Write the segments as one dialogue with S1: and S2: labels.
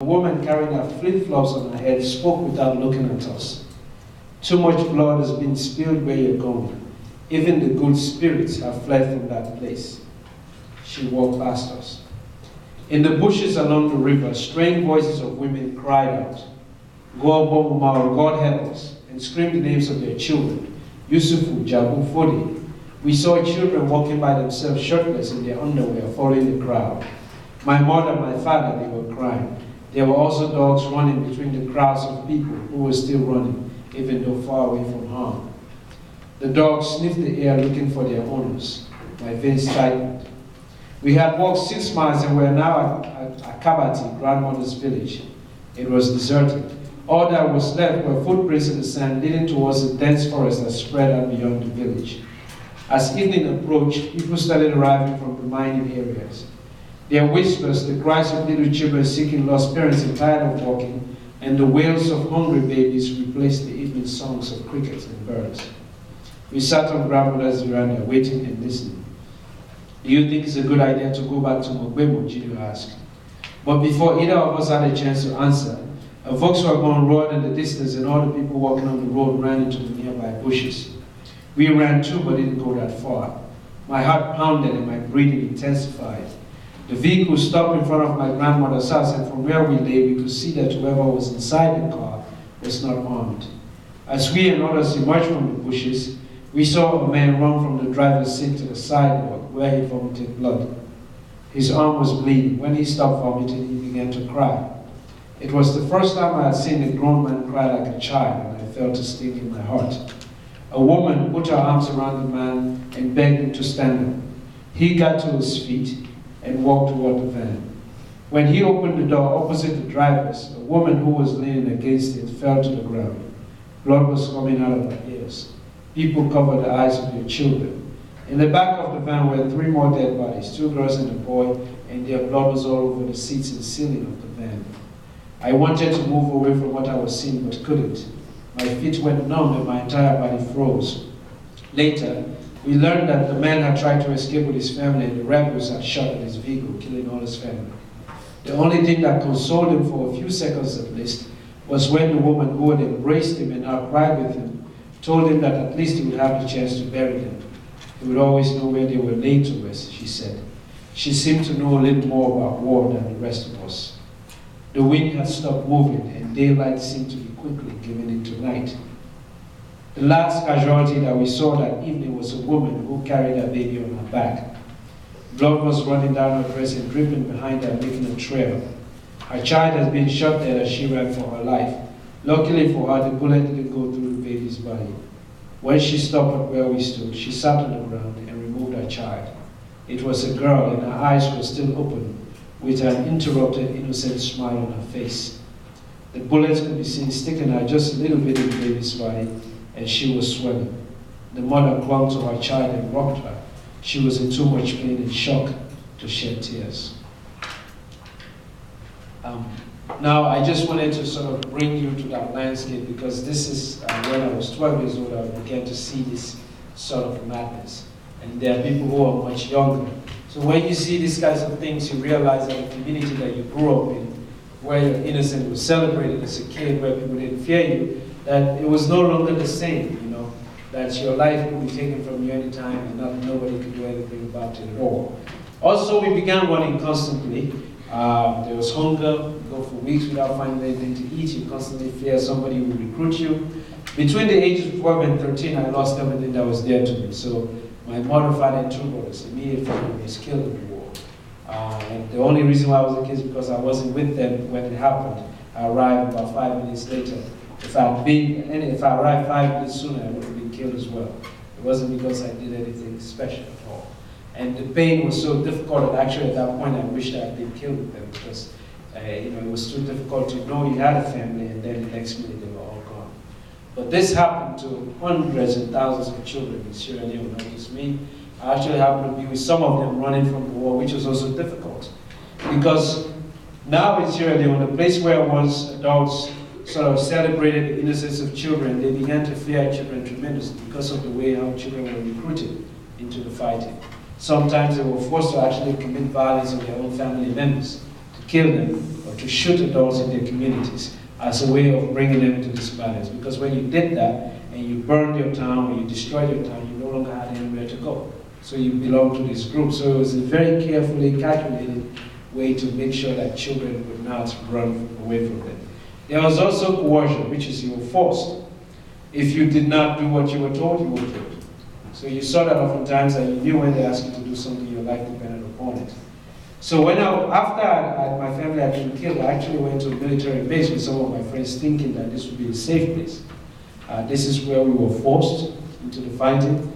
S1: A woman carrying her flip-flops on her head spoke without looking at us. Too much blood has been spilled where you're going. Even the good spirits have fled from that place. She walked past us. In the bushes along the river, strange voices of women cried out, God Bomumao, God help us, and screamed the names of their children, Yusufu, Jabu, Fodi. We saw children walking by themselves shirtless in their underwear, following the crowd. My mother, my father, they were crying. There were also dogs running between the crowds of people who were still running, even though far away from harm. The dogs sniffed the air looking for their owners. My veins tightened. We had walked 6 miles and were now at Akabati, grandmother's village. It was deserted. All that was left were footprints in the sand leading towards the dense forest that spread out beyond the village. As evening approached, people started arriving from the mining areas. Their whispers, the cries of little children seeking lost parents and tired of walking, and the wails of hungry babies replaced the evening songs of crickets and birds. We sat on grandmother's veranda, waiting and listening. Do you think it's a good idea to go back to Mogbemo? Gideon asked. But before either of us had a chance to answer, a Volkswagen roared in the distance and all the people walking on the road ran into the nearby bushes. We ran too, but didn't go that far. My heart pounded and my breathing intensified. The vehicle stopped in front of my grandmother's house, and from where we lay, we could see that whoever was inside the car was not armed. As we and others emerged from the bushes, we saw a man run from the driver's seat to the sidewalk, where he vomited blood. His arm was bleeding. When he stopped vomiting, he began to cry. It was the first time I had seen a grown man cry like a child, and I felt a sting in my heart. A woman put her arms around the man and begged him to stand up. He got to his feet and walked toward the van. When he opened the door opposite the driver's, a woman who was leaning against it fell to the ground. Blood was coming out of her ears. People covered the eyes of their children. In the back of the van were 3 more dead bodies, 2 girls and a boy, and their blood was all over the seats and ceiling of the van. I wanted to move away from what I was seeing, but couldn't. My feet went numb and my entire body froze. Later, we learned that the man had tried to escape with his family and the rebels had shot at his vehicle, killing all his family. The only thing that consoled him for a few seconds at least was when the woman who had embraced him and now cried with him told him that at least he would have the chance to bury them. He would always know where they were laid to rest, she said. She seemed to know a little more about war than the rest of us. The wind had stopped moving and daylight seemed to be quickly giving into night. The last casualty that we saw that evening was a woman who carried her baby on her back. Blood was running down her dress and dripping behind her, making a trail. Her child had been shot dead as she ran for her life. Luckily for her, the bullet didn't go through the baby's body. When she stopped at where we stood, she sat on the ground and removed her child. It was a girl and her eyes were still open, with an interrupted, innocent smile on her face. The bullets could be seen sticking her just a little bit in the baby's body, and she was swelling. The mother clung to her child and rocked her. She was in too much pain and shock to shed tears. Now, I just wanted to sort of bring you to that landscape because this is when I was 12 years old, I began to see this sort of madness. And there are people who are much younger. So when you see these kinds of things, you realize that the community that you grew up in, where your innocence was celebrated as a kid, where people didn't fear you, that it was no longer the same, you know, that your life could be taken from you anytime and nobody could do anything about it at all. Also, we began running constantly. There was hunger, you go for weeks without finding anything to eat, you constantly fear somebody will recruit you. Between the ages of 12 and 13, I lost everything that was dear to me. So my mother, father, and 2 brothers, immediate family was killed in the war. And the only reason why I was a kid is because I wasn't with them when it happened. I arrived about 5 minutes later. If I arrived 5 minutes sooner, I would have been killed as well. It wasn't because I did anything special at all. And the pain was so difficult that actually at that point I wished I had been killed with them because you know, it was too difficult to know you had a family and then the next minute they were all gone. But this happened to hundreds and thousands of children in Sierra Leone, not just me. I actually happened to be with some of them running from the war, which was also difficult. Because now in Sierra Leone, the place where once adults sort of celebrated the innocence of children, they began to fear children tremendously because of the way how children were recruited into the fighting. Sometimes they were forced to actually commit violence on their own family members to kill them or to shoot adults in their communities as a way of bringing them into this balance. Because when you did that and you burned your town or you destroyed your town, you no longer had anywhere to go. So you belong to this group. So it was a very carefully calculated way to make sure that children would not run away from them. There was also coercion, which is you were forced. If you did not do what you were told, you were killed. So you saw that oftentimes, and you knew when they asked you to do something, your life depended upon it. So when after my family had been killed, I actually went to a military base with some of my friends thinking that this would be a safe place. This is where we were forced into the fighting.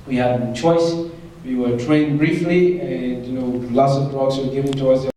S1: We had no choice. We were trained briefly, and lots of drugs were given to us.